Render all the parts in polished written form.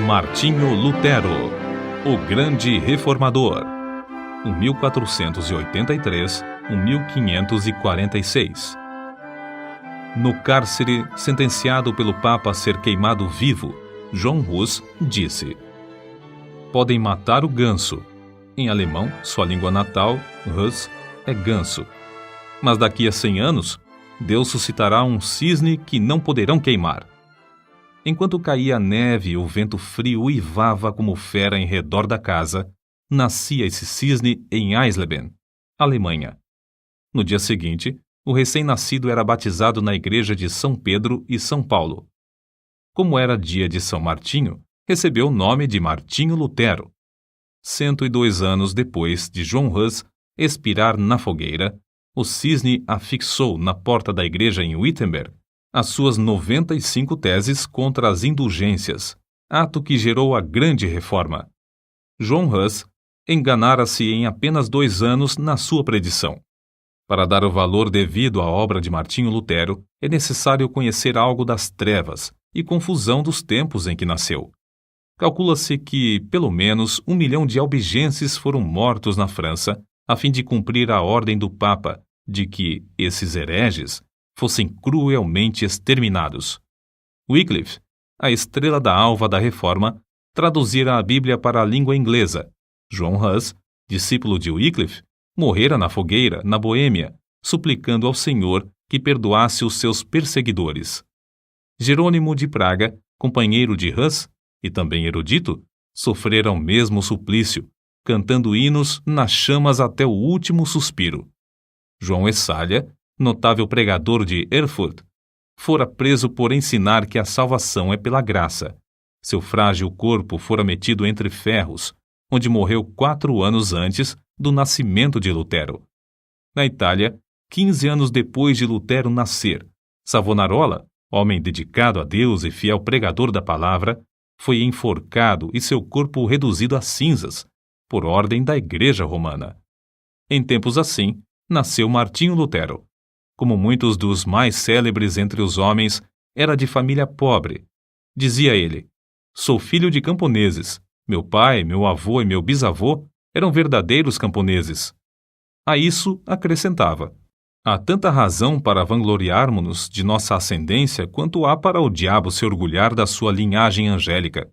Martinho Lutero, o grande reformador, 1483-1546. No cárcere, sentenciado pelo Papa a ser queimado vivo, João Hus disse: "Podem matar o ganso." Em alemão, sua língua natal, Hus, é ganso. Mas daqui a 100 anos, Deus suscitará um cisne que não poderão queimar. Enquanto caía a neve e o vento frio uivava como fera em redor da casa, nascia esse cisne em Eisleben, Alemanha. No dia seguinte, o recém-nascido era batizado na igreja de São Pedro e São Paulo. Como era dia de São Martinho, recebeu o nome de Martinho Lutero. 102 anos depois de João Hus expirar na fogueira, o cisne afixou na porta da igreja em Wittenberg as suas 95 teses contra as indulgências, ato que gerou a grande reforma. João Hus enganara-se em apenas 2 anos na sua predição. Para dar o valor devido à obra de Martinho Lutero, é necessário conhecer algo das trevas e confusão dos tempos em que nasceu. Calcula-se que, pelo menos, 1 milhão de albigenses foram mortos na França a fim de cumprir a ordem do Papa de que esses hereges fossem cruelmente exterminados. Wycliffe, a estrela da alva da Reforma, traduzira a Bíblia para a língua inglesa. João Hus, discípulo de Wycliffe, morrera na fogueira, na Boêmia, suplicando ao Senhor que perdoasse os seus perseguidores. Jerônimo de Praga, companheiro de Hus, e também erudito, sofrera o mesmo suplício, cantando hinos nas chamas até o último suspiro. João Essalha, notável pregador de Erfurt, fora preso por ensinar que a salvação é pela graça. Seu frágil corpo fora metido entre ferros, onde morreu 4 anos antes do nascimento de Lutero. Na Itália, 15 anos depois de Lutero nascer, Savonarola, homem dedicado a Deus e fiel pregador da palavra, foi enforcado e seu corpo reduzido a cinzas, por ordem da Igreja Romana. Em tempos assim, nasceu Martinho Lutero. Como muitos dos mais célebres entre os homens, era de família pobre. Dizia ele: "Sou filho de camponeses. Meu pai, meu avô e meu bisavô eram verdadeiros camponeses." A isso acrescentava: "Há tanta razão para vangloriarmos-nos de nossa ascendência quanto há para o diabo se orgulhar da sua linhagem angélica."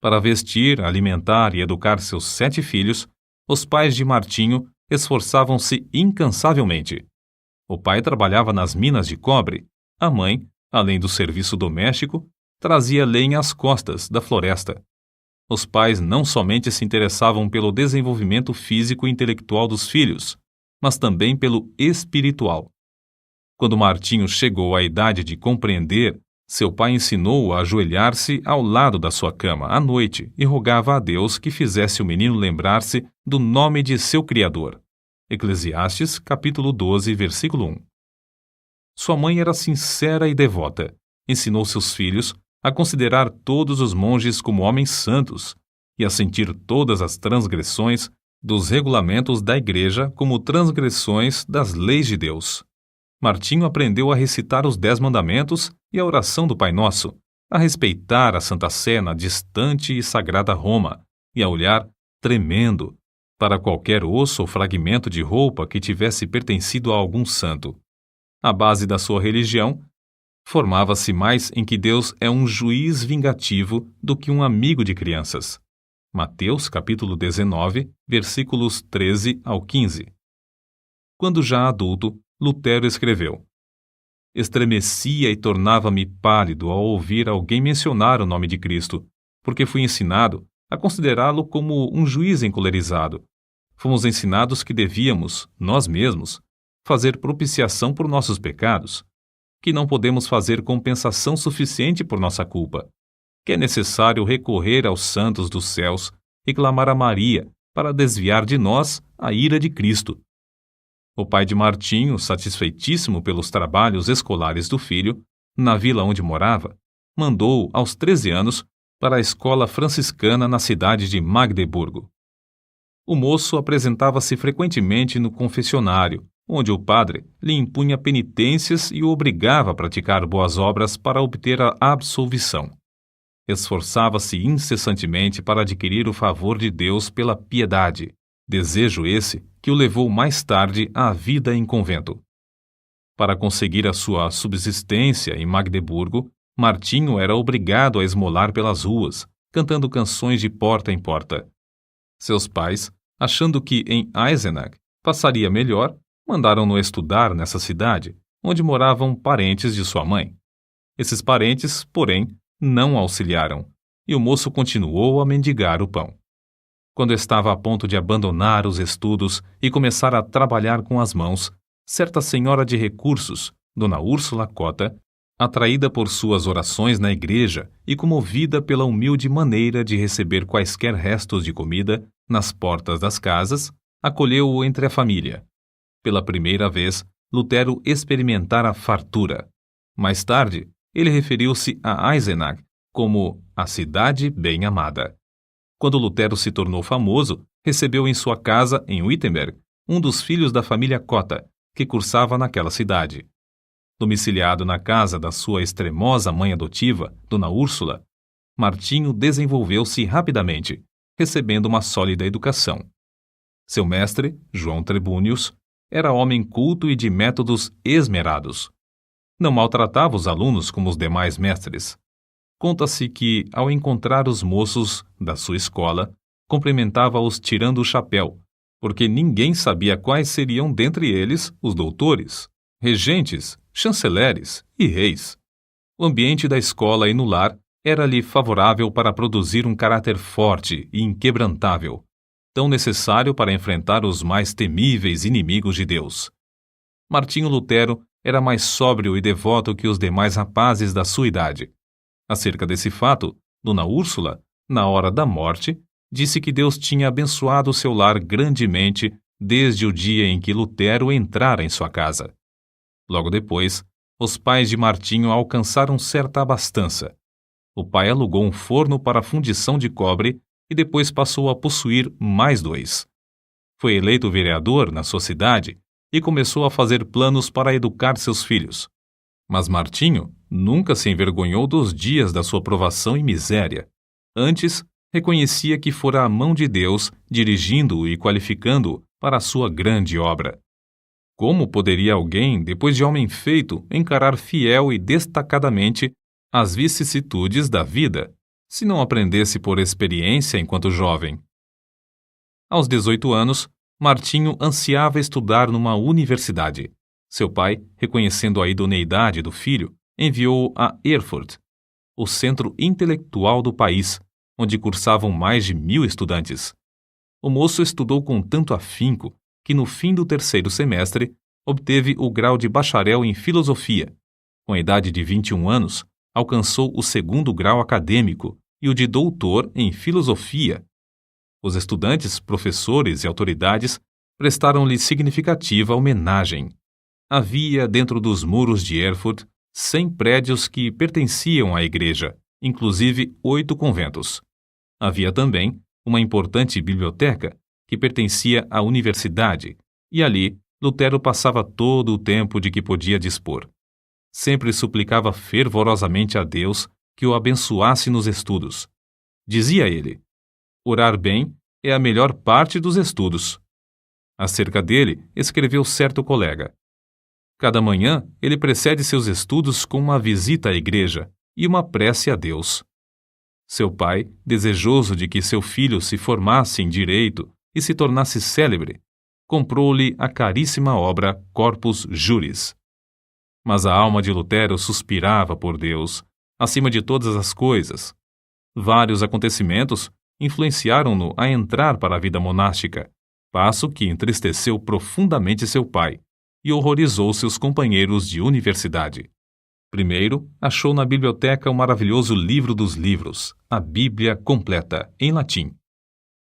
Para vestir, alimentar e educar seus 7 filhos, os pais de Martinho esforçavam-se incansavelmente. O pai trabalhava nas minas de cobre, a mãe, além do serviço doméstico, trazia lenha às costas da floresta. Os pais não somente se interessavam pelo desenvolvimento físico e intelectual dos filhos, mas também pelo espiritual. Quando Martinho chegou à idade de compreender, seu pai ensinou-o a ajoelhar-se ao lado da sua cama à noite e rogava a Deus que fizesse o menino lembrar-se do nome de seu Criador. Eclesiastes, capítulo 12, versículo 1. Sua mãe era sincera e devota. Ensinou seus filhos a considerar todos os monges como homens santos e a sentir todas as transgressões dos regulamentos da Igreja como transgressões das leis de Deus. Martinho aprendeu a recitar os 10 mandamentos e a oração do Pai Nosso, a respeitar a Santa Sé na distante e sagrada Roma e a olhar, tremendo, para qualquer osso ou fragmento de roupa que tivesse pertencido a algum santo. A base da sua religião formava-se mais em que Deus é um juiz vingativo do que um amigo de crianças. Mateus, capítulo 19, versículos 13 ao 15. Quando já adulto, Lutero escreveu: "Estremecia e tornava-me pálido ao ouvir alguém mencionar o nome de Cristo, porque fui ensinado a considerá-lo como um juiz encolerizado. Fomos ensinados que devíamos, nós mesmos, fazer propiciação por nossos pecados, que não podemos fazer compensação suficiente por nossa culpa, que é necessário recorrer aos santos dos céus e clamar a Maria para desviar de nós a ira de Cristo." O pai de Martinho, satisfeitíssimo pelos trabalhos escolares do filho, na vila onde morava, mandou-o, aos 13 anos, para a escola franciscana na cidade de Magdeburgo. O moço apresentava-se frequentemente no confessionário, onde o padre lhe impunha penitências e o obrigava a praticar boas obras para obter a absolvição. Esforçava-se incessantemente para adquirir o favor de Deus pela piedade, desejo esse que o levou mais tarde à vida em convento. Para conseguir a sua subsistência em Magdeburgo, Martinho era obrigado a esmolar pelas ruas, cantando canções de porta em porta. Seus pais, achando que em Eisenach passaria melhor, mandaram-no estudar nessa cidade, onde moravam parentes de sua mãe. Esses parentes, porém, não auxiliaram, e o moço continuou a mendigar o pão. Quando estava a ponto de abandonar os estudos e começar a trabalhar com as mãos, certa senhora de recursos, Dona Úrsula Cota, atraída por suas orações na igreja e comovida pela humilde maneira de receber quaisquer restos de comida nas portas das casas, acolheu-o entre a família. Pela primeira vez, Lutero experimentara fartura. Mais tarde, ele referiu-se a Eisenach como a cidade bem amada. Quando Lutero se tornou famoso, recebeu em sua casa, em Wittenberg, um dos filhos da família Cota, que cursava naquela cidade. Domiciliado na casa da sua extremosa mãe adotiva, Dona Úrsula, Martinho desenvolveu-se rapidamente, recebendo uma sólida educação. Seu mestre, João Trebúnius, era homem culto e de métodos esmerados. Não maltratava os alunos como os demais mestres. Conta-se que, ao encontrar os moços da sua escola, cumprimentava-os tirando o chapéu, porque ninguém sabia quais seriam dentre eles os doutores, regentes, chanceleres e reis. O ambiente da escola e no lar era-lhe favorável para produzir um caráter forte e inquebrantável, tão necessário para enfrentar os mais temíveis inimigos de Deus. Martinho Lutero era mais sóbrio e devoto que os demais rapazes da sua idade. Acerca desse fato, Dona Úrsula, na hora da morte, disse que Deus tinha abençoado seu lar grandemente desde o dia em que Lutero entrara em sua casa. Logo depois, os pais de Martinho alcançaram certa abastança. O pai alugou um forno para fundição de cobre e depois passou a possuir mais 2. Foi eleito vereador na sua cidade e começou a fazer planos para educar seus filhos. Mas Martinho nunca se envergonhou dos dias da sua provação e miséria. Antes, reconhecia que fora a mão de Deus dirigindo-o e qualificando-o para a sua grande obra. Como poderia alguém, depois de homem feito, encarar fiel e destacadamente as vicissitudes da vida, se não aprendesse por experiência enquanto jovem? Aos 18 anos, Martinho ansiava estudar numa universidade. Seu pai, reconhecendo a idoneidade do filho, enviou-o a Erfurt, o centro intelectual do país, onde cursavam mais de 1000 estudantes. O moço estudou com tanto afinco que, no fim do 3º semestre, obteve o grau de bacharel em filosofia. Com a idade de 21 anos, alcançou o 2º grau acadêmico e o de doutor em filosofia. Os estudantes, professores e autoridades prestaram-lhe significativa homenagem. Havia, dentro dos muros de Erfurt, 100 prédios que pertenciam à igreja, inclusive 8 conventos. Havia também uma importante biblioteca que pertencia à universidade, e ali Lutero passava todo o tempo de que podia dispor. Sempre suplicava fervorosamente a Deus que o abençoasse nos estudos. Dizia ele: orar bem é a melhor parte dos estudos. Acerca dele, escreveu certo colega: cada manhã ele precede seus estudos com uma visita à igreja e uma prece a Deus. Seu pai, desejoso de que seu filho se formasse em direito e se tornasse célebre, comprou-lhe a caríssima obra Corpus Juris. Mas a alma de Lutero suspirava por Deus, acima de todas as coisas. Vários acontecimentos influenciaram-no a entrar para a vida monástica, passo que entristeceu profundamente seu pai e horrorizou seus companheiros de universidade. Primeiro, achou na biblioteca o maravilhoso livro dos livros, a Bíblia completa, em latim.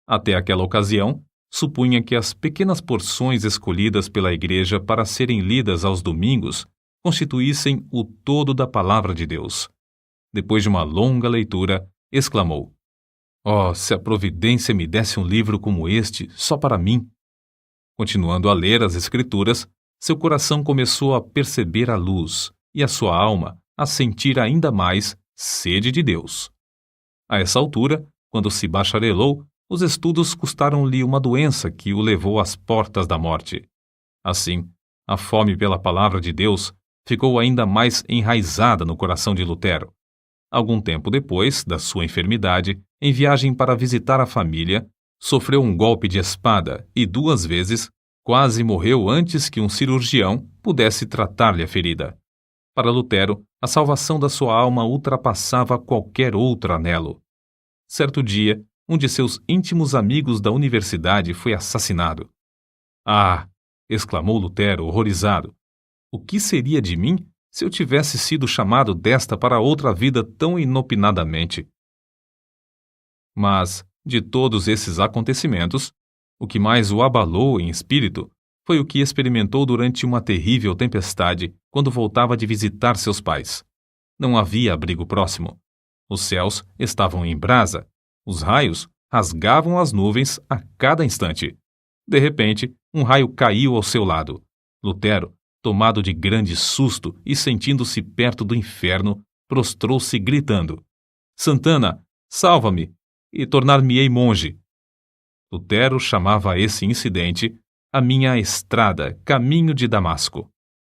Até aquela ocasião, supunha que as pequenas porções escolhidas pela igreja para serem lidas aos domingos constituíssem o todo da palavra de Deus. Depois de uma longa leitura, exclamou: "Oh, se a providência me desse um livro como este, só para mim!" Continuando a ler as Escrituras, seu coração começou a perceber a luz e a sua alma a sentir ainda mais sede de Deus. A essa altura, quando se bacharelou, os estudos custaram-lhe uma doença que o levou às portas da morte. Assim, a fome pela palavra de Deus ficou ainda mais enraizada no coração de Lutero. Algum tempo depois da sua enfermidade, em viagem para visitar a família, sofreu um golpe de espada e 2 vezes quase morreu antes que um cirurgião pudesse tratar-lhe a ferida. Para Lutero, a salvação da sua alma ultrapassava qualquer outro anelo. Certo dia, um de seus íntimos amigos da universidade foi assassinado. Ah! Exclamou Lutero, horrorizado. O que seria de mim se eu tivesse sido chamado desta para outra vida tão inopinadamente? Mas, de todos esses acontecimentos, o que mais o abalou em espírito foi o que experimentou durante uma terrível tempestade quando voltava de visitar seus pais. Não havia abrigo próximo. Os céus estavam em brasa. Os raios rasgavam as nuvens a cada instante. De repente, um raio caiu ao seu lado. Lutero, tomado de grande susto e sentindo-se perto do inferno, prostrou-se gritando: Santana, salva-me, e tornar-me-ei monge. Lutero chamava esse incidente a minha estrada, caminho de Damasco,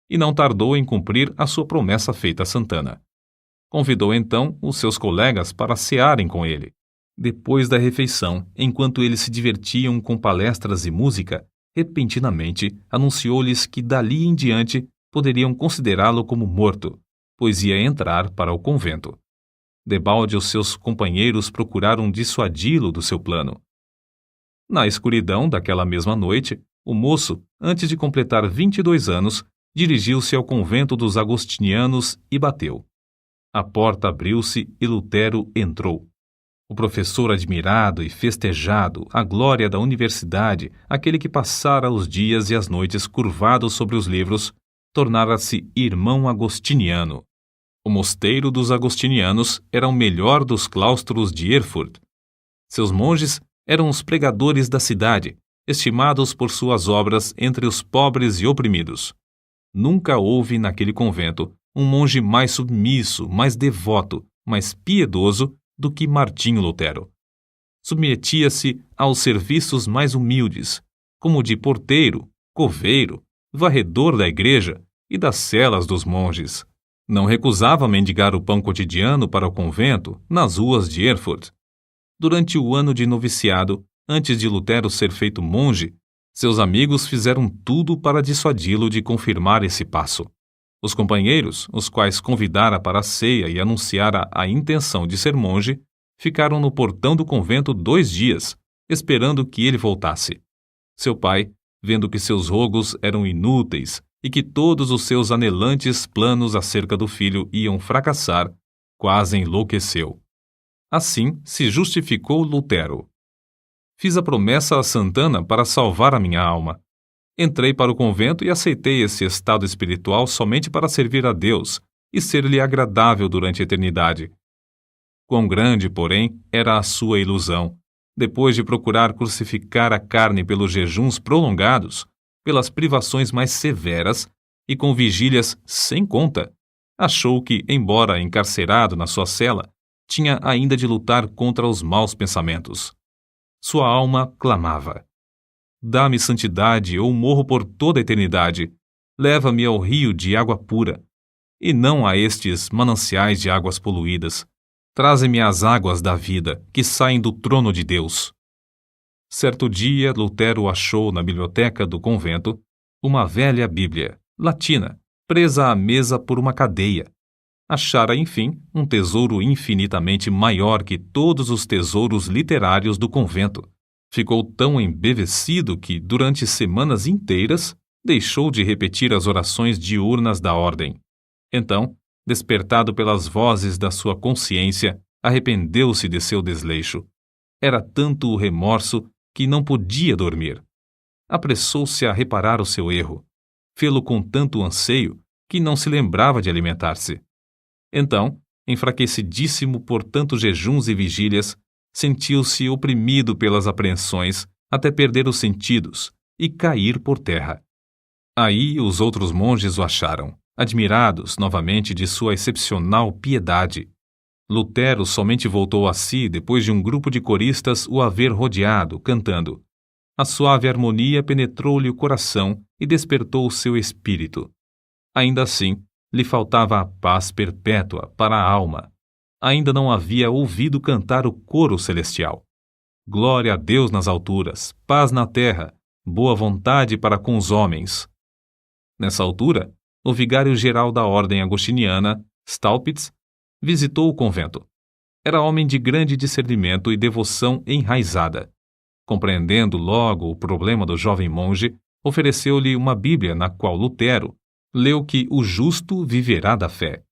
e não tardou em cumprir a sua promessa feita a Santana. Convidou então os seus colegas para cearem com ele. Depois da refeição, enquanto eles se divertiam com palestras e música, repentinamente anunciou-lhes que dali em diante poderiam considerá-lo como morto, pois ia entrar para o convento. Debalde os seus companheiros procuraram dissuadi-lo do seu plano. Na escuridão daquela mesma noite, o moço, antes de completar 22 anos, dirigiu-se ao convento dos agostinianos e bateu. A porta abriu-se e Lutero entrou. O professor admirado e festejado, a glória da universidade, aquele que passara os dias e as noites curvado sobre os livros, tornara-se irmão agostiniano. O mosteiro dos agostinianos era o melhor dos claustros de Erfurt. Seus monges eram os pregadores da cidade, estimados por suas obras entre os pobres e oprimidos. Nunca houve naquele convento um monge mais submisso, mais devoto, mais piedoso do que Martinho Lutero. Submetia-se aos serviços mais humildes, como de porteiro, coveiro, varredor da igreja e das celas dos monges. Não recusava mendigar o pão cotidiano para o convento nas ruas de Erfurt. Durante o ano de noviciado, antes de Lutero ser feito monge, seus amigos fizeram tudo para dissuadi-lo de confirmar esse passo. Os companheiros, os quais convidara para a ceia e anunciara a intenção de ser monge, ficaram no portão do convento 2 dias, esperando que ele voltasse. Seu pai, vendo que seus rogos eram inúteis e que todos os seus anelantes planos acerca do filho iam fracassar, quase enlouqueceu. Assim se justificou Lutero. Fiz a promessa a Santana para salvar a minha alma. Entrei para o convento e aceitei esse estado espiritual somente para servir a Deus e ser-lhe agradável durante a eternidade. Quão grande, porém, era a sua ilusão, depois de procurar crucificar a carne pelos jejuns prolongados, pelas privações mais severas e com vigílias sem conta, achou que, embora encarcerado na sua cela, tinha ainda de lutar contra os maus pensamentos. Sua alma clamava: dá-me santidade ou morro por toda a eternidade. Leva-me ao rio de água pura, e não a estes mananciais de águas poluídas. Traze-me as águas da vida, que saem do trono de Deus. Certo dia, Lutero achou na biblioteca do convento uma velha Bíblia, latina, presa à mesa por uma cadeia. Achara, enfim, um tesouro infinitamente maior que todos os tesouros literários do convento. Ficou tão embevecido que, durante semanas inteiras, deixou de repetir as orações diurnas da ordem. Então, despertado pelas vozes da sua consciência, arrependeu-se de seu desleixo. Era tanto o remorso que não podia dormir. Apressou-se a reparar o seu erro. Fê-lo com tanto anseio que não se lembrava de alimentar-se. Então, enfraquecidíssimo por tantos jejuns e vigílias, sentiu-se oprimido pelas apreensões até perder os sentidos e cair por terra. Aí os outros monges o acharam, admirados novamente de sua excepcional piedade. Lutero somente voltou a si depois de um grupo de coristas o haver rodeado, cantando. A suave harmonia penetrou-lhe o coração e despertou o seu espírito. Ainda assim, lhe faltava a paz perpétua para a alma. Ainda não havia ouvido cantar o coro celestial. Glória a Deus nas alturas, paz na terra, boa vontade para com os homens. Nessa altura, o vigário-geral da ordem agostiniana, Staupitz, visitou o convento. Era homem de grande discernimento e devoção enraizada. Compreendendo logo o problema do jovem monge, ofereceu-lhe uma Bíblia na qual Lutero leu que o justo viverá da fé.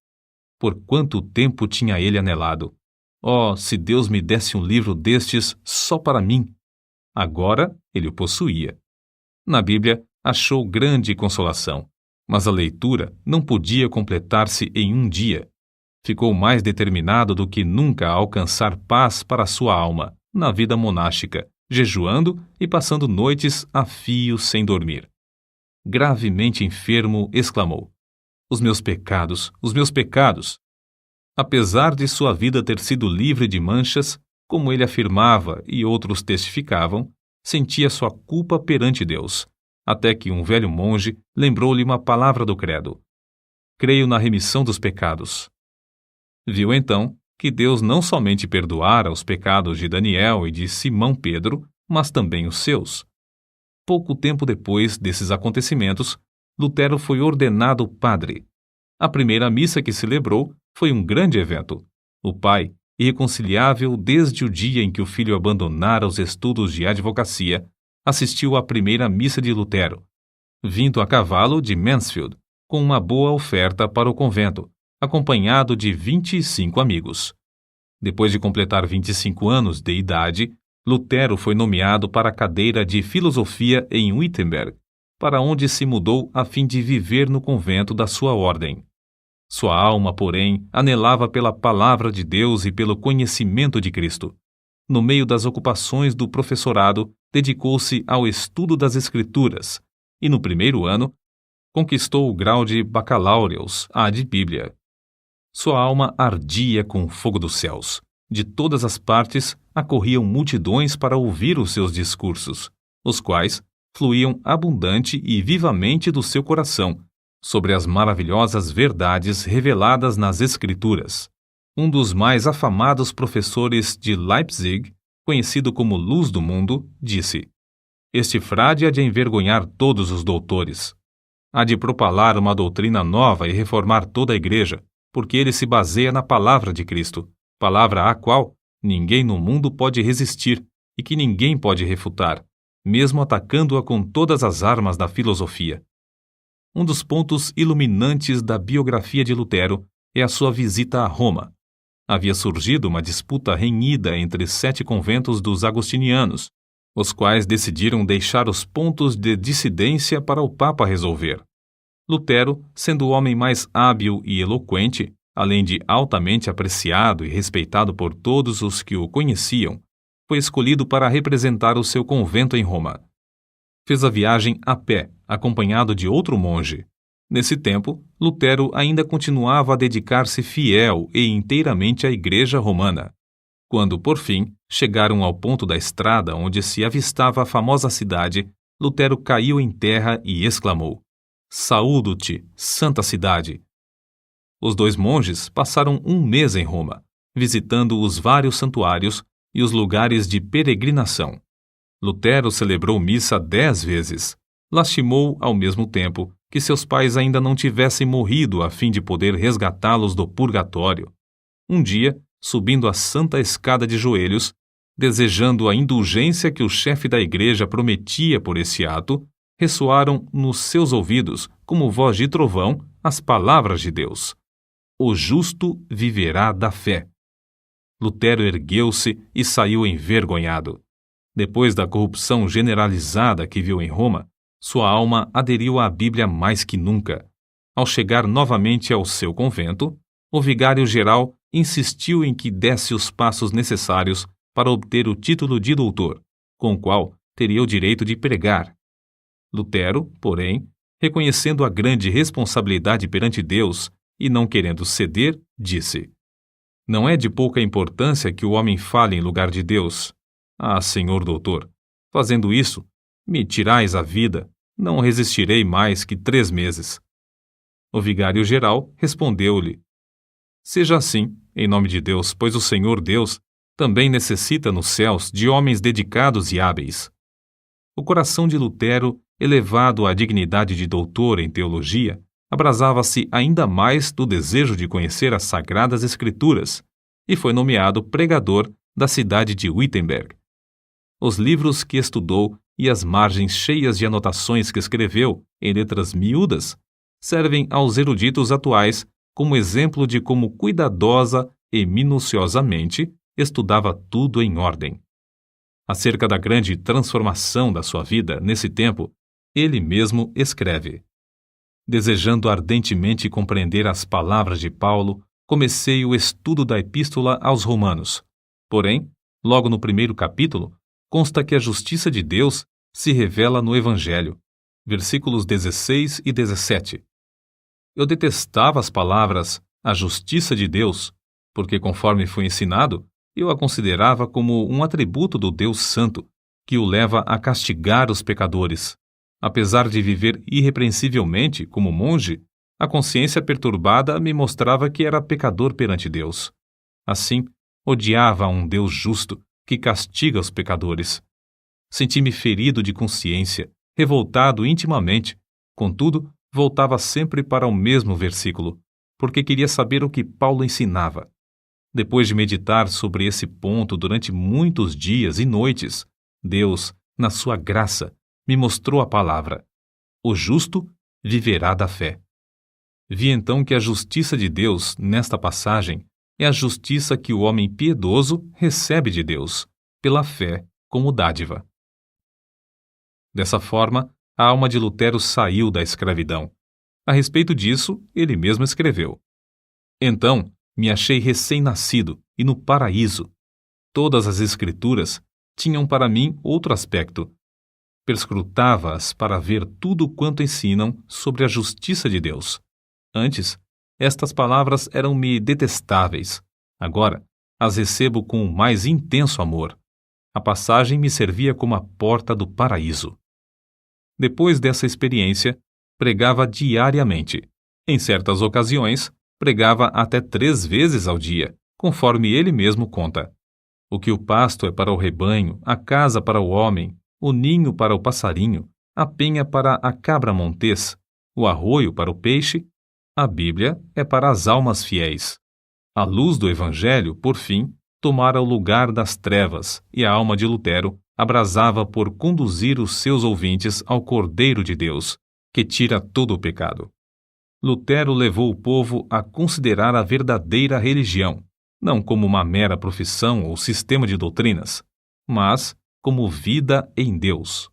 Por quanto tempo tinha ele anelado! Oh, se Deus me desse um livro destes só para mim! Agora ele o possuía. Na Bíblia achou grande consolação, mas a leitura não podia completar-se em um dia. Ficou mais determinado do que nunca a alcançar paz para sua alma, na vida monástica, jejuando e passando noites a fio sem dormir. Gravemente enfermo, exclamou: os meus pecados, os meus pecados! Apesar de sua vida ter sido livre de manchas, como ele afirmava e outros testificavam, sentia sua culpa perante Deus, até que um velho monge lembrou-lhe uma palavra do credo: creio na remissão dos pecados. Viu então que Deus não somente perdoara os pecados de Daniel e de Simão Pedro, mas também os seus. Pouco tempo depois desses acontecimentos, Lutero foi ordenado padre. A primeira missa que celebrou foi um grande evento. O pai, irreconciliável desde o dia em que o filho abandonara os estudos de advocacia, assistiu à primeira missa de Lutero, vindo a cavalo de Mansfield, com uma boa oferta para o convento, acompanhado de 25 amigos. Depois de completar 25 anos de idade, Lutero foi nomeado para a cadeira de filosofia em Wittenberg, para onde se mudou a fim de viver no convento da sua ordem. Sua alma, porém, anelava pela palavra de Deus e pelo conhecimento de Cristo. No meio das ocupações do professorado, dedicou-se ao estudo das Escrituras e, no primeiro ano, conquistou o grau de bacalaureus ad Bíblia. Sua alma ardia com o fogo dos céus. De todas as partes acorriam multidões para ouvir os seus discursos, os quais fluíam abundante e vivamente do seu coração, sobre as maravilhosas verdades reveladas nas Escrituras. Um dos mais afamados professores de Leipzig, conhecido como Luz do Mundo, disse: este frade há de envergonhar todos os doutores. Há de propalar uma doutrina nova e reformar toda a igreja, porque ele se baseia na palavra de Cristo, palavra à qual ninguém no mundo pode resistir e que ninguém pode refutar, mesmo atacando-a com todas as armas da filosofia. Um dos pontos iluminantes da biografia de Lutero é a sua visita a Roma. Havia surgido uma disputa renhida entre 7 conventos dos agostinianos, os quais decidiram deixar os pontos de dissidência para o Papa resolver. Lutero, sendo o homem mais hábil e eloquente, além de altamente apreciado e respeitado por todos os que o conheciam, foi escolhido para representar o seu convento em Roma. Fez a viagem a pé, acompanhado de outro monge. Nesse tempo, Lutero ainda continuava a dedicar-se fiel e inteiramente à Igreja Romana. Quando, por fim, chegaram ao ponto da estrada onde se avistava a famosa cidade, Lutero caiu em terra e exclamou: saúdo-te, santa cidade! Os 2 monges passaram um mês em Roma, visitando os vários santuários e os lugares de peregrinação. Lutero celebrou missa 10 vezes. Lastimou, ao mesmo tempo, que seus pais ainda não tivessem morrido a fim de poder resgatá-los do purgatório. Um dia, subindo a santa escada de joelhos, desejando a indulgência que o chefe da igreja prometia por esse ato, ressoaram nos seus ouvidos, como voz de trovão, as palavras de Deus: o justo viverá da fé. Lutero ergueu-se e saiu envergonhado. Depois da corrupção generalizada que viu em Roma, sua alma aderiu à Bíblia mais que nunca. Ao chegar novamente ao seu convento, o vigário-geral insistiu em que desse os passos necessários para obter o título de doutor, com o qual teria o direito de pregar. Lutero, porém, reconhecendo a grande responsabilidade perante Deus e não querendo ceder, disse: Não é de pouca importância que o homem fale em lugar de Deus. Ah, senhor doutor, fazendo isso, me tirais a vida, não resistirei mais que 3 meses. O vigário-geral respondeu-lhe: seja assim, em nome de Deus, pois o Senhor Deus também necessita nos céus de homens dedicados e hábeis. O coração de Lutero, elevado à dignidade de doutor em teologia, abrasava-se ainda mais do desejo de conhecer as Sagradas Escrituras e foi nomeado pregador da cidade de Wittenberg. Os livros que estudou e as margens cheias de anotações que escreveu, em letras miúdas, servem aos eruditos atuais como exemplo de como cuidadosa e minuciosamente estudava tudo em ordem. Acerca da grande transformação da sua vida nesse tempo, ele mesmo escreve: desejando ardentemente compreender as palavras de Paulo, comecei o estudo da Epístola aos Romanos. Porém, logo no primeiro capítulo, consta que a justiça de Deus se revela no Evangelho. Versículos 16 e 17. Eu detestava as palavras a justiça de Deus, porque, conforme fui ensinado, eu a considerava como um atributo do Deus Santo, que o leva a castigar os pecadores. Apesar de viver irrepreensivelmente como monge, a consciência perturbada me mostrava que era pecador perante Deus. Assim, odiava a um Deus justo que castiga os pecadores. Senti-me ferido de consciência, revoltado intimamente. Contudo, voltava sempre para o mesmo versículo, porque queria saber o que Paulo ensinava. Depois de meditar sobre esse ponto durante muitos dias e noites, Deus, na sua graça, me mostrou a palavra: o justo viverá da fé. Vi então que a justiça de Deus, nesta passagem, é a justiça que o homem piedoso recebe de Deus, pela fé como dádiva. Dessa forma, a alma de Lutero saiu da escravidão. A respeito disso, ele mesmo escreveu: então, me achei recém-nascido e no paraíso. Todas as Escrituras tinham para mim outro aspecto. Perscrutava-as para ver tudo quanto ensinam sobre a justiça de Deus. Antes, estas palavras eram-me detestáveis. Agora, as recebo com o mais intenso amor. A passagem me servia como a porta do paraíso. Depois dessa experiência, pregava diariamente. Em certas ocasiões, pregava até 3 vezes ao dia, conforme ele mesmo conta. O que o pasto é para o rebanho, a casa para o homem, o ninho para o passarinho, a penha para a cabra montês, o arroio para o peixe, a Bíblia é para as almas fiéis. A luz do Evangelho, por fim, tomara o lugar das trevas, e a alma de Lutero abrasava por conduzir os seus ouvintes ao Cordeiro de Deus, que tira todo o pecado. Lutero levou o povo a considerar a verdadeira religião, não como uma mera profissão ou sistema de doutrinas, mas como vida em Deus.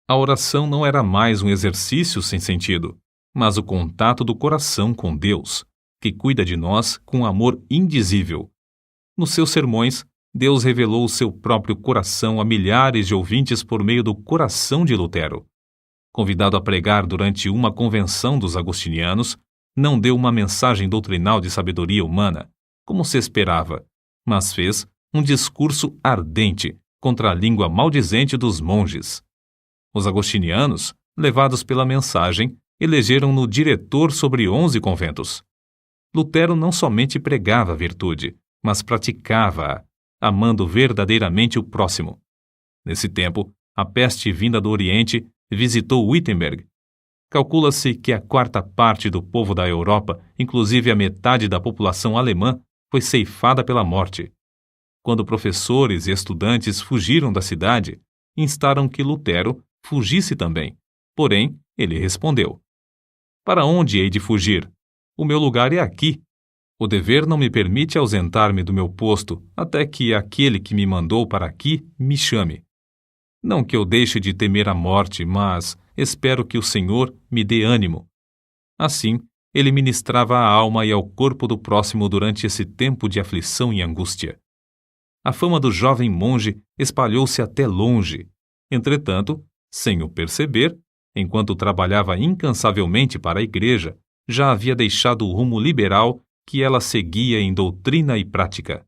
A oração não era mais um exercício sem sentido, mas o contato do coração com Deus, que cuida de nós com amor indizível. Nos seus sermões, Deus revelou o seu próprio coração a milhares de ouvintes por meio do coração de Lutero. Convidado a pregar durante uma convenção dos agostinianos, não deu uma mensagem doutrinal de sabedoria humana, como se esperava, mas fez um discurso ardente contra a língua maldizente dos monges. Os agostinianos, levados pela mensagem, elegeram-no diretor sobre 11 conventos. Lutero não somente pregava a virtude, mas praticava-a, amando verdadeiramente o próximo. Nesse tempo, a peste vinda do Oriente visitou Wittenberg. Calcula-se que a 1/4 do povo da Europa, inclusive a metade da população alemã, foi ceifada pela morte. Quando professores e estudantes fugiram da cidade, instaram que Lutero fugisse também. Porém, ele respondeu: para onde hei de fugir? O meu lugar é aqui. O dever não me permite ausentar-me do meu posto até que aquele que me mandou para aqui me chame. Não que eu deixe de temer a morte, mas espero que o Senhor me dê ânimo. Assim, ele ministrava à alma e ao corpo do próximo durante esse tempo de aflição e angústia. A fama do jovem monge espalhou-se até longe. Entretanto, sem o perceber, enquanto trabalhava incansavelmente para a igreja, já havia deixado o rumo liberal que ela seguia em doutrina e prática.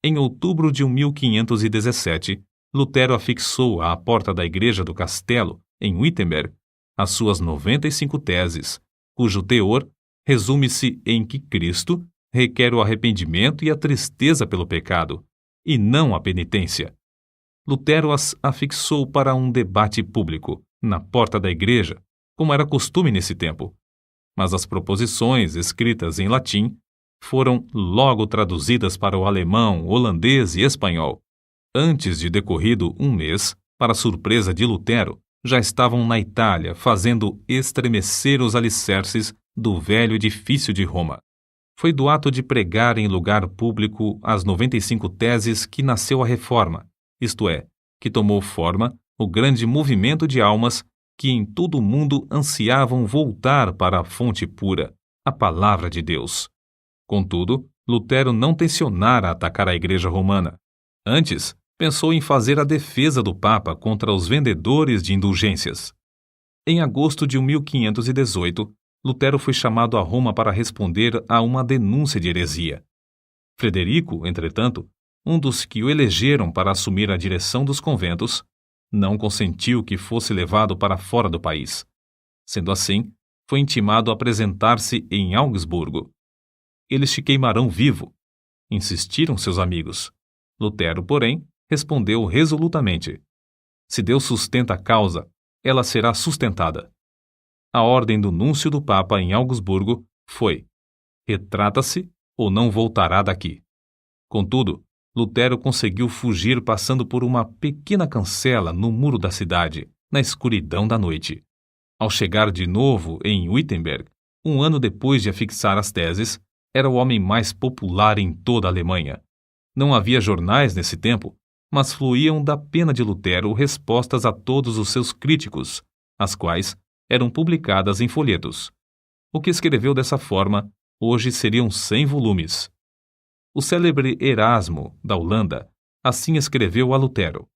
Em outubro de 1517, Lutero afixou à porta da igreja do castelo, em Wittenberg, as suas 95 teses, cujo teor resume-se em que Cristo requer o arrependimento e a tristeza pelo pecado, e não a penitência. Lutero as afixou para um debate público, na porta da igreja, como era costume nesse tempo. Mas as proposições, escritas em latim, foram logo traduzidas para o alemão, holandês e espanhol. Antes de decorrido um mês, para surpresa de Lutero, já estavam na Itália fazendo estremecer os alicerces do velho edifício de Roma. Foi do ato de pregar em lugar público as 95 teses que nasceu a Reforma, isto é, que tomou forma o grande movimento de almas que em todo o mundo ansiavam voltar para a fonte pura, a palavra de Deus. Contudo, Lutero não tencionara atacar a Igreja Romana. Antes, pensou em fazer a defesa do Papa contra os vendedores de indulgências. Em agosto de 1518, Lutero foi chamado a Roma para responder a uma denúncia de heresia. Frederico, entretanto, um dos que o elegeram para assumir a direção dos conventos, não consentiu que fosse levado para fora do país. Sendo assim, foi intimado a apresentar-se em Augsburgo. Eles te queimarão vivo, insistiram seus amigos. Lutero, porém, respondeu resolutamente: se Deus sustenta a causa, ela será sustentada. A ordem do núncio do Papa em Augsburgo foi: retrata-se ou não voltará daqui. Contudo, Lutero conseguiu fugir passando por uma pequena cancela no muro da cidade, na escuridão da noite. Ao chegar de novo em Wittenberg, um ano depois de afixar as teses, era o homem mais popular em toda a Alemanha. Não havia jornais nesse tempo, mas fluíam da pena de Lutero respostas a todos os seus críticos, as quais eram publicadas em folhetos. O que escreveu dessa forma, hoje seriam 100 volumes. O célebre Erasmo, da Holanda, assim escreveu a Lutero: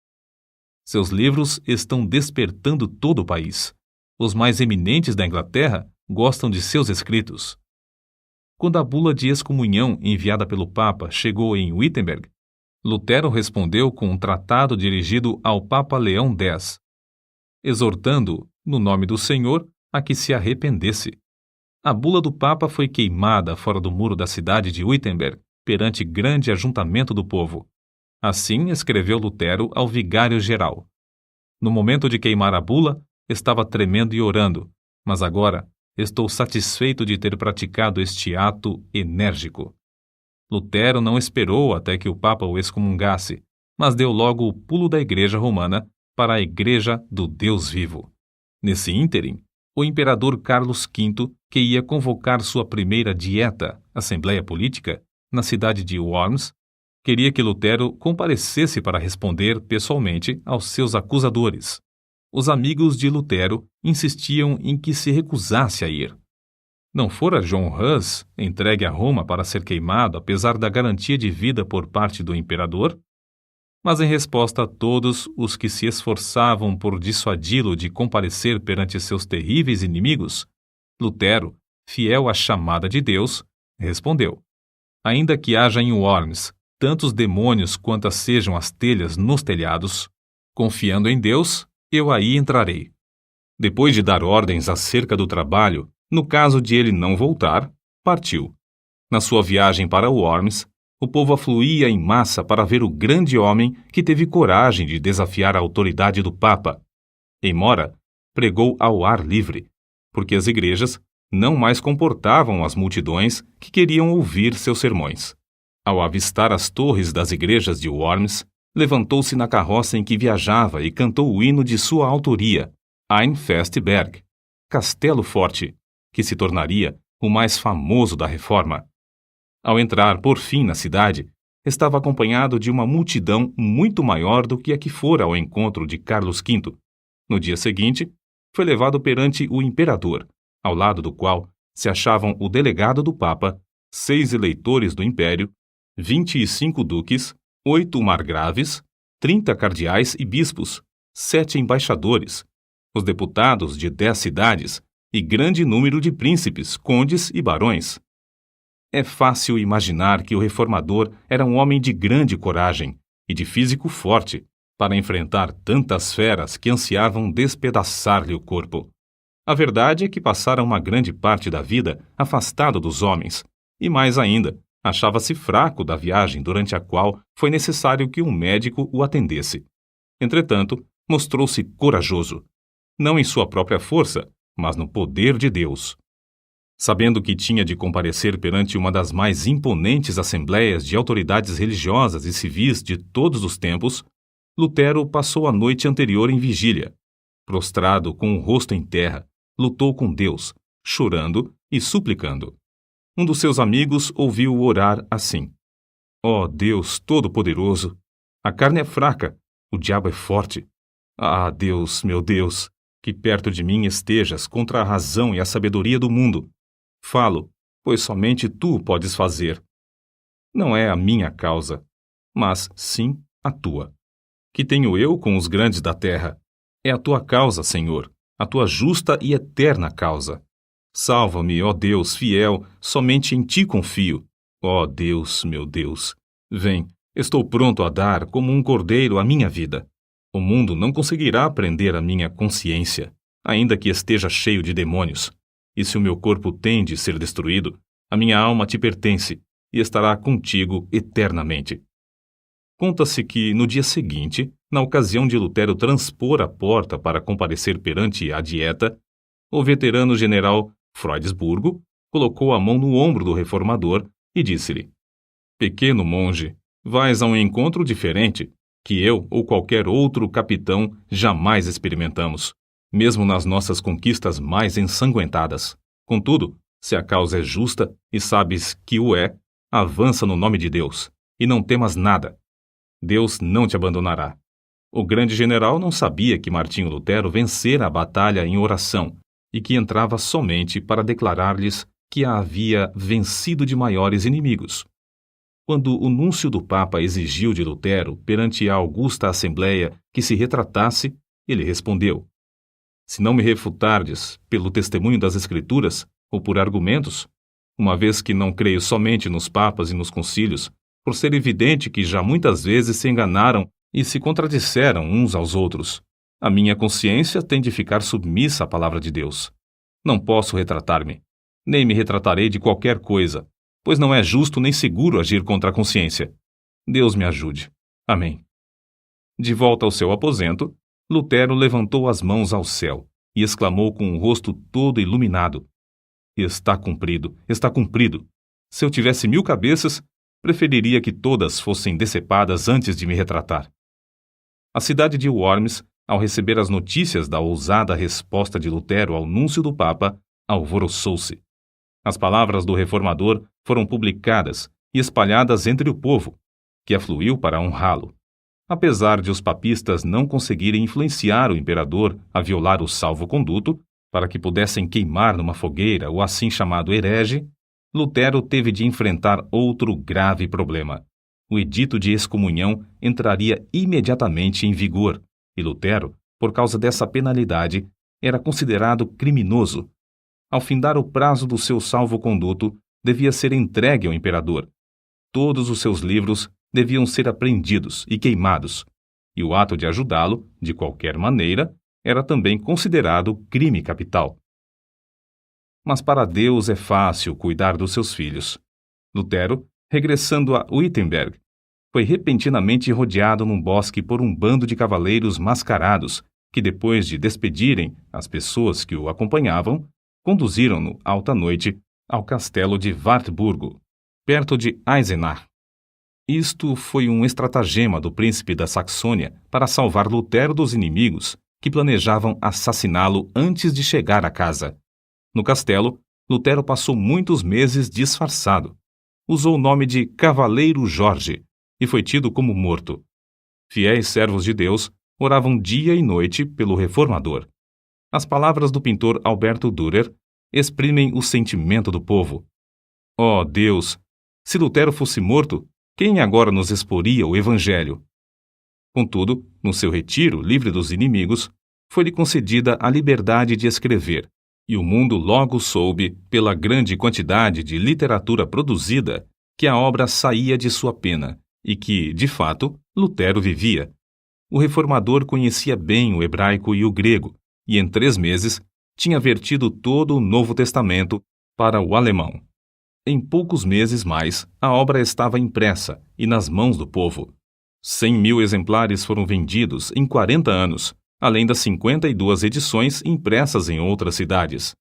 seus livros estão despertando todo o país. Os mais eminentes da Inglaterra gostam de seus escritos. Quando a bula de excomunhão enviada pelo Papa chegou em Wittenberg, Lutero respondeu com um tratado dirigido ao Papa Leão X, exortando, no nome do Senhor, a que se arrependesse. A bula do Papa foi queimada fora do muro da cidade de Wittenberg, perante grande ajuntamento do povo. Assim escreveu Lutero ao vigário-geral. No momento de queimar a bula, estava tremendo e orando, mas agora estou satisfeito de ter praticado este ato enérgico. Lutero não esperou até que o Papa o excomungasse, mas deu logo o pulo da Igreja Romana para a Igreja do Deus vivo. Nesse ínterim, o imperador Carlos V, que ia convocar sua primeira dieta, Assembleia Política, na cidade de Worms, queria que Lutero comparecesse para responder pessoalmente aos seus acusadores. Os amigos de Lutero insistiam em que se recusasse a ir. Não fora John Hus entregue a Roma para ser queimado apesar da garantia de vida por parte do imperador? Mas em resposta a todos os que se esforçavam por dissuadi-lo de comparecer perante seus terríveis inimigos, Lutero, fiel à chamada de Deus, respondeu: ainda que haja em Worms tantos demônios quantas sejam as telhas nos telhados, confiando em Deus, eu aí entrarei. Depois de dar ordens acerca do trabalho, no caso de ele não voltar, partiu. Na sua viagem para Worms, o povo afluía em massa para ver o grande homem que teve coragem de desafiar a autoridade do Papa. Em Mora, pregou ao ar livre, porque as igrejas não mais comportavam as multidões que queriam ouvir seus sermões. Ao avistar as torres das igrejas de Worms, levantou-se na carroça em que viajava e cantou o hino de sua autoria, Ein Festberg, Castelo Forte, que se tornaria o mais famoso da Reforma. Ao entrar, por fim, na cidade, estava acompanhado de uma multidão muito maior do que a que fora ao encontro de Carlos V. No dia seguinte, foi levado perante o imperador, ao lado do qual se achavam o delegado do Papa, 6 eleitores do Império, 25 duques, 8 margraves, 30 cardeais e bispos, 7 embaixadores, os deputados de 10 cidades e grande número de príncipes, condes e barões. É fácil imaginar que o reformador era um homem de grande coragem e de físico forte para enfrentar tantas feras que ansiavam despedaçar-lhe o corpo. A verdade é que passara uma grande parte da vida afastado dos homens, e mais ainda, achava-se fraco da viagem durante a qual foi necessário que um médico o atendesse. Entretanto, mostrou-se corajoso, não em sua própria força, mas no poder de Deus. Sabendo que tinha de comparecer perante uma das mais imponentes assembleias de autoridades religiosas e civis de todos os tempos, Lutero passou a noite anterior em vigília. Prostrado com o rosto em terra, lutou com Deus, chorando e suplicando. Um dos seus amigos ouviu-o orar assim: Ó Deus Todo-Poderoso, a carne é fraca, o diabo é forte. Ah, Deus, meu Deus, que perto de mim estejas contra a razão e a sabedoria do mundo. Falo, pois somente tu podes fazer. Não é a minha causa, mas sim a tua. Que tenho eu com os grandes da terra? É a tua causa, Senhor, a tua justa e eterna causa. Salva-me, ó Deus fiel, somente em ti confio. Ó Deus, meu Deus, vem, estou pronto a dar como um cordeiro a minha vida. O mundo não conseguirá prender a minha consciência, ainda que esteja cheio de demônios. E se o meu corpo tem de ser destruído, a minha alma te pertence e estará contigo eternamente. Conta-se que, no dia seguinte, na ocasião de Lutero transpor a porta para comparecer perante a Dieta, o veterano general Freudesburgo colocou a mão no ombro do reformador e disse-lhe: Pequeno monge, vais a um encontro diferente, que eu ou qualquer outro capitão jamais experimentamos, mesmo nas nossas conquistas mais ensanguentadas. Contudo, se a causa é justa e sabes que o é, avança no nome de Deus, e não temas nada. Deus não te abandonará. O grande general não sabia que Martinho Lutero vencera a batalha em oração e que entrava somente para declarar-lhes que a havia vencido de maiores inimigos. Quando o núncio do Papa exigiu de Lutero, perante a augusta Assembleia, que se retratasse, ele respondeu: Se não me refutardes pelo testemunho das Escrituras ou por argumentos, uma vez que não creio somente nos papas e nos concílios, por ser evidente que já muitas vezes se enganaram e se contradisseram uns aos outros, a minha consciência tem de ficar submissa à palavra de Deus. Não posso retratar-me, nem me retratarei de qualquer coisa, pois não é justo nem seguro agir contra a consciência. Deus me ajude. Amém. De volta ao seu aposento, Lutero levantou as mãos ao céu e exclamou com o rosto todo iluminado: Está cumprido, está cumprido. Se eu tivesse 1000 cabeças, preferiria que todas fossem decepadas antes de me retratar. A cidade de Worms, ao receber as notícias da ousada resposta de Lutero ao núncio do Papa, alvoroçou-se. As palavras do reformador foram publicadas e espalhadas entre o povo, que afluiu para honrá-lo. Apesar de os papistas não conseguirem influenciar o imperador a violar o salvo-conduto, para que pudessem queimar numa fogueira o assim chamado herege, Lutero teve de enfrentar outro grave problema. O edito de excomunhão entraria imediatamente em vigor, e Lutero, por causa dessa penalidade, era considerado criminoso. Ao findar o prazo do seu salvo-conduto, devia ser entregue ao imperador. Todos os seus livros deviam ser apreendidos e queimados, e o ato de ajudá-lo, de qualquer maneira, era também considerado crime capital. Mas para Deus é fácil cuidar dos seus filhos. Lutero, regressando a Wittenberg, foi repentinamente rodeado num bosque por um bando de cavaleiros mascarados que, depois de despedirem as pessoas que o acompanhavam, conduziram-no alta noite ao castelo de Wartburgo, perto de Eisenach. Isto foi um estratagema do príncipe da Saxônia para salvar Lutero dos inimigos que planejavam assassiná-lo antes de chegar à casa. No castelo, Lutero passou muitos meses disfarçado. Usou o nome de Cavaleiro Jorge e foi tido como morto. Fiéis servos de Deus oravam dia e noite pelo reformador. As palavras do pintor Alberto Dürer exprimem o sentimento do povo. Ó Deus, se Lutero fosse morto, quem agora nos exporia o Evangelho? Contudo, no seu retiro livre dos inimigos, foi-lhe concedida a liberdade de escrever, E o mundo logo soube, pela grande quantidade de literatura produzida, que a obra saía de sua pena e que, de fato, Lutero vivia. O reformador conhecia bem o hebraico e o grego, e em 3 meses tinha vertido todo o Novo Testamento para o alemão. Em poucos meses mais, a obra estava impressa e nas mãos do povo. 100.000 exemplares foram vendidos em 40 anos, além das 52 edições impressas em outras cidades.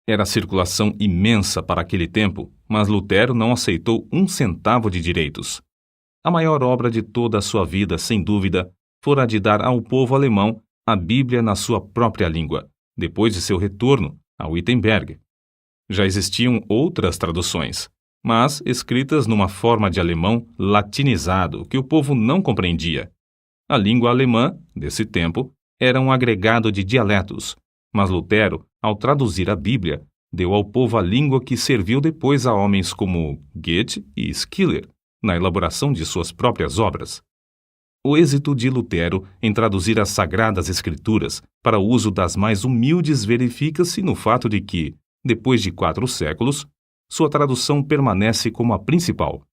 Era circulação imensa para aquele tempo, mas Lutero não aceitou 1 centavo de direitos. A maior obra de toda a sua vida, sem dúvida, fora a de dar ao povo alemão a Bíblia na sua própria língua, depois de seu retorno a Wittenberg. Já existiam outras traduções, mas escritas numa forma de alemão latinizado que o povo não compreendia. A língua alemã, desse tempo, era um agregado de dialetos, mas Lutero, ao traduzir a Bíblia, deu ao povo a língua que serviu depois a homens como Goethe e Schiller, na elaboração de suas próprias obras. O êxito de Lutero em traduzir as Sagradas Escrituras para o uso das mais humildes verifica-se no fato de que, depois de 4 séculos, sua tradução permanece como a principal.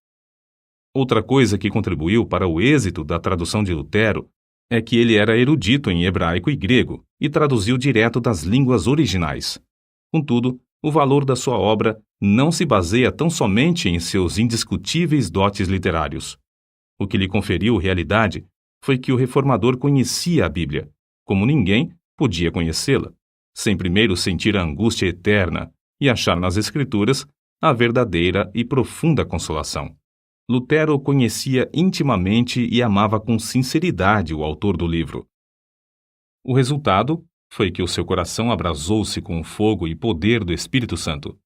Outra coisa que contribuiu para o êxito da tradução de Lutero é que ele era erudito em hebraico e grego e traduziu direto das línguas originais. Contudo, o valor da sua obra não se baseia tão somente em seus indiscutíveis dotes literários. O que lhe conferiu realidade foi que o reformador conhecia a Bíblia, como ninguém podia conhecê-la, sem primeiro sentir a angústia eterna e achar nas Escrituras a verdadeira e profunda consolação. Lutero conhecia intimamente e amava com sinceridade o autor do livro. O resultado foi que o seu coração abrasou-se com o fogo e poder do Espírito Santo.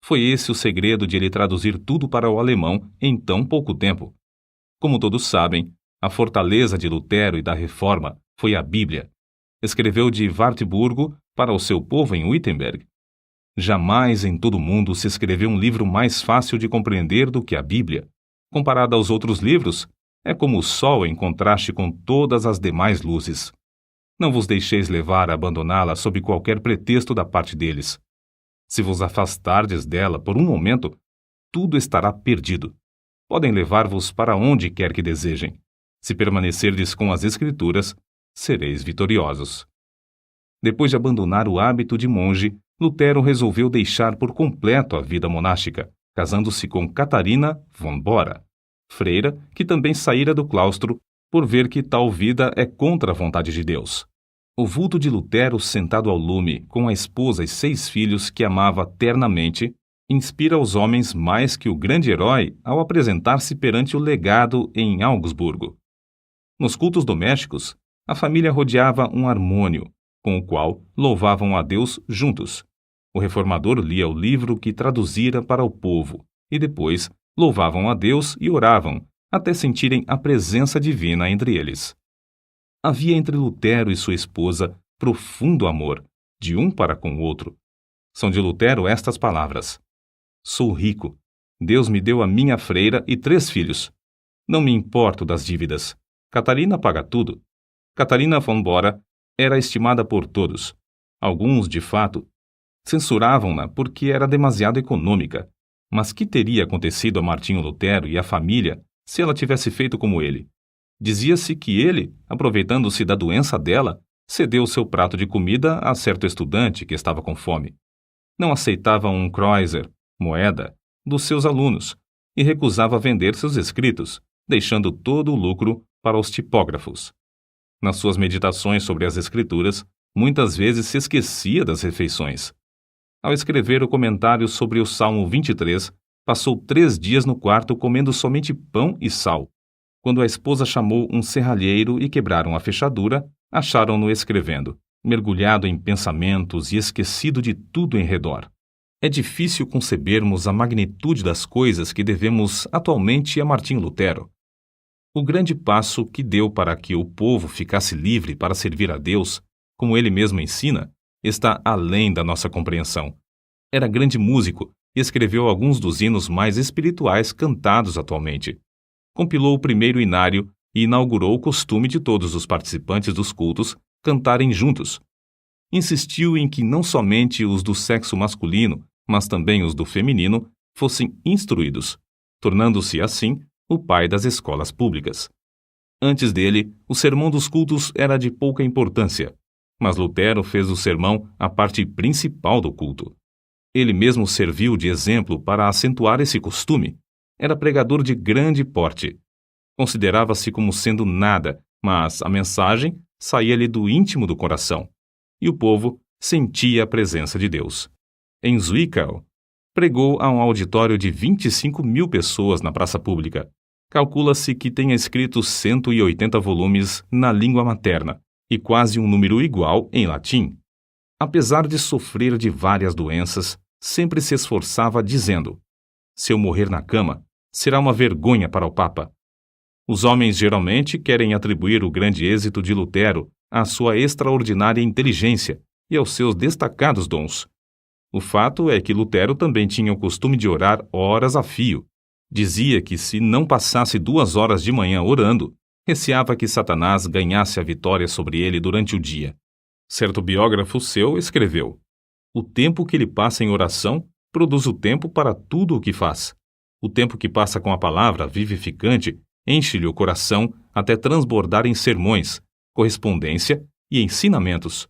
Foi esse o segredo de ele traduzir tudo para o alemão em tão pouco tempo. Como todos sabem, a fortaleza de Lutero e da Reforma foi a Bíblia. Escreveu de Wartburgo para o seu povo em Wittenberg. Jamais em todo o mundo se escreveu um livro mais fácil de compreender do que a Bíblia. Comparada aos outros livros, é como o sol em contraste com todas as demais luzes. Não vos deixeis levar a abandoná-la sob qualquer pretexto da parte deles. Se vos afastardes dela por um momento, tudo estará perdido. Podem levar-vos para onde quer que desejem. Se permanecerdes com as Escrituras, sereis vitoriosos. Depois de abandonar o hábito de monge, Lutero resolveu deixar por completo a vida monástica, casando-se com Catarina von Bora, freira que também saíra do claustro por ver que tal vida é contra a vontade de Deus. O vulto de Lutero sentado ao lume, com a esposa e 6 filhos que amava ternamente, inspira os homens mais que o grande herói ao apresentar-se perante o legado em Augsburgo. Nos cultos domésticos, a família rodeava um harmônio, com o qual louvavam a Deus juntos. O reformador lia o livro que traduzira para o povo, e depois louvavam a Deus e oravam, até sentirem a presença divina entre eles. Havia entre Lutero e sua esposa profundo amor, de um para com o outro. São de Lutero estas palavras: Sou rico. Deus me deu a minha freira e 3 filhos. Não me importo das dívidas. Catarina paga tudo. Catarina von Bora era estimada por todos. Alguns, de fato, censuravam-na porque era demasiado econômica. Mas que teria acontecido a Martinho Lutero e à família se ela tivesse feito como ele? Dizia-se que ele, aproveitando-se da doença dela, cedeu seu prato de comida a certo estudante que estava com fome. Não aceitava um kreuzer, moeda, dos seus alunos, e recusava vender seus escritos, deixando todo o lucro para os tipógrafos. Nas suas meditações sobre as Escrituras, muitas vezes se esquecia das refeições. Ao escrever o comentário sobre o Salmo 23, passou 3 dias no quarto comendo somente pão e sal. Quando a esposa chamou um serralheiro e quebraram a fechadura, acharam-no escrevendo, mergulhado em pensamentos e esquecido de tudo em redor. É difícil concebermos a magnitude das coisas que devemos atualmente a Martinho Lutero. O grande passo que deu para que o povo ficasse livre para servir a Deus, como ele mesmo ensina, está além da nossa compreensão. Era grande músico e escreveu alguns dos hinos mais espirituais cantados atualmente. Compilou o primeiro inário e inaugurou o costume de todos os participantes dos cultos cantarem juntos. insistiu em que não somente os do sexo masculino, mas também os do feminino, fossem instruídos, tornando-se, assim, o pai das escolas públicas. Antes dele, o sermão dos cultos era de pouca importância, mas Lutero fez do sermão a parte principal do culto. Ele mesmo serviu de exemplo para acentuar esse costume. Era pregador de grande porte. Considerava-se como sendo nada, mas a mensagem saía-lhe do íntimo do coração, e o povo sentia a presença de Deus. Em Zwickau, pregou a um auditório de 25.000 pessoas na praça pública. Calcula-se que tenha escrito 180 volumes na língua materna e quase um número igual em latim. Apesar de sofrer de várias doenças, sempre se esforçava dizendo: se eu morrer na cama, será uma vergonha para o Papa. Os homens geralmente querem atribuir o grande êxito de Lutero à sua extraordinária inteligência e aos seus destacados dons. O fato é que Lutero também tinha o costume de orar horas a fio. Dizia que se não passasse 2 horas de manhã orando, receava que Satanás ganhasse a vitória sobre ele durante o dia. Certo biógrafo seu escreveu: o tempo que ele passa em oração produz o tempo para tudo o que faz. O tempo que passa com a palavra vivificante enche-lhe o coração até transbordar em sermões, correspondência e ensinamentos.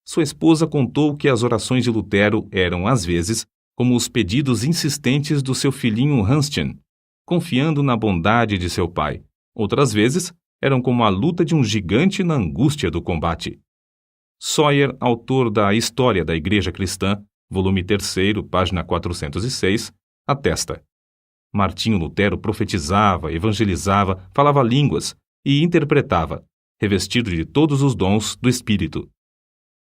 Sua esposa contou que as orações de Lutero eram, às vezes, como os pedidos insistentes do seu filhinho Hanschen, confiando na bondade de seu pai. Outras vezes, eram como a luta de um gigante na angústia do combate. Sawyer, autor da História da Igreja Cristã, volume 3, página 406, atesta: Martinho Lutero profetizava, evangelizava, falava línguas e interpretava, revestido de todos os dons do Espírito.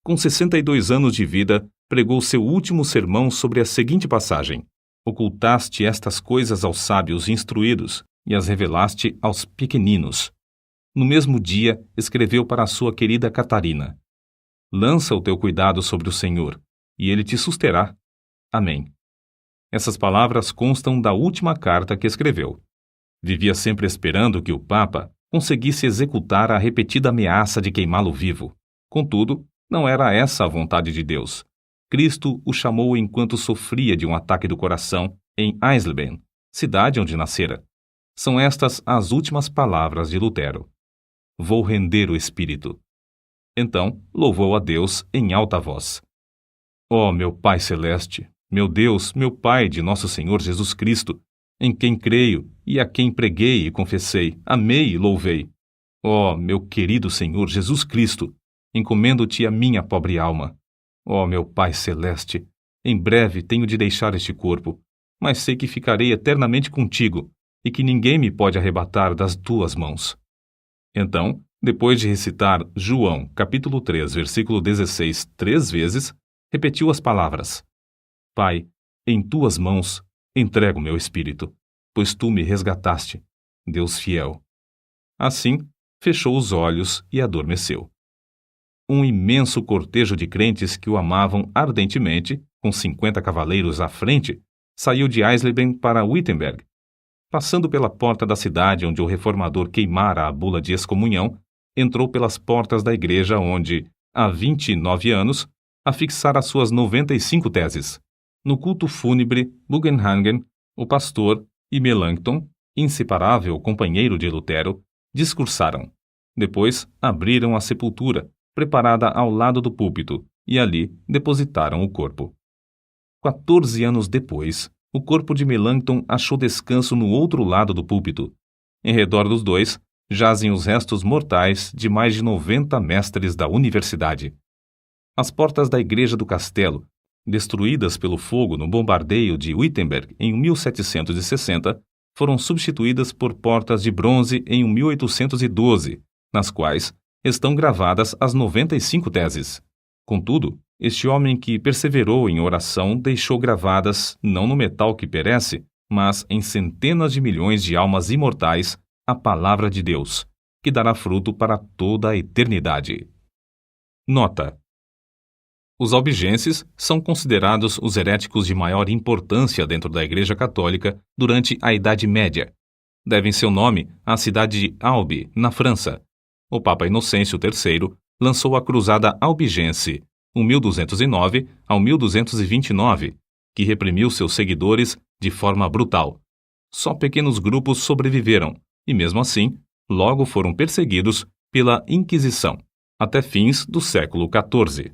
Com 62 anos de vida, pregou seu último sermão sobre a seguinte passagem: ocultaste estas coisas aos sábios instruídos e as revelaste aos pequeninos. No mesmo dia, escreveu para a sua querida Catarina: lança o teu cuidado sobre o Senhor, e ele te susterá. Amém. Essas palavras constam da última carta que escreveu. Vivia sempre esperando que o Papa conseguisse executar a repetida ameaça de queimá-lo vivo. Contudo, não era essa a vontade de Deus. Cristo o chamou enquanto sofria de um ataque do coração em Eisleben, cidade onde nascera. São estas as últimas palavras de Lutero: vou render o espírito. Então, louvou a Deus em alta voz: ó meu Pai Celeste, meu Deus, meu Pai de nosso Senhor Jesus Cristo, em quem creio e a quem preguei e confessei, amei e louvei. Ó meu querido Senhor Jesus Cristo, encomendo-te a minha pobre alma. Ó meu Pai Celeste, em breve tenho de deixar este corpo, mas sei que ficarei eternamente contigo e que ninguém me pode arrebatar das tuas mãos. Então, depois de recitar João, capítulo 3, versículo 16, 3 vezes, repetiu as palavras: Pai, em tuas mãos entrego meu espírito, pois tu me resgataste, Deus fiel. Assim, fechou os olhos e adormeceu. Um imenso cortejo de crentes que o amavam ardentemente, com 50 cavaleiros à frente, saiu de Eisleben para Wittenberg. Passando pela porta da cidade onde o reformador queimara a bula de excomunhão, entrou pelas portas da igreja onde, há 29 anos, afixara suas 95 teses. No culto fúnebre, Bugenhagen, o pastor, e Melanchthon, inseparável companheiro de Lutero, discursaram. Depois, abriram a sepultura, preparada ao lado do púlpito, e ali depositaram o corpo. 14 anos depois, o corpo de Melanchthon achou descanso no outro lado do púlpito. Em redor dos dois, jazem os restos mortais de mais de 90 mestres da universidade. As portas da igreja do castelo, destruídas pelo fogo no bombardeio de Wittenberg em 1760, foram substituídas por portas de bronze em 1812, nas quais estão gravadas as 95 teses. Contudo, este homem que perseverou em oração deixou gravadas, não no metal que perece, mas em centenas de milhões de almas imortais, a palavra de Deus, que dará fruto para toda a eternidade. Nota: os albigenses são considerados os heréticos de maior importância dentro da Igreja Católica durante a Idade Média. Devem seu nome à cidade de Albi, na França. O Papa Inocêncio III lançou a Cruzada Albigense, 1209 ao 1229, que reprimiu seus seguidores de forma brutal. Só pequenos grupos sobreviveram e, mesmo assim, logo foram perseguidos pela Inquisição, até fins do século XIV.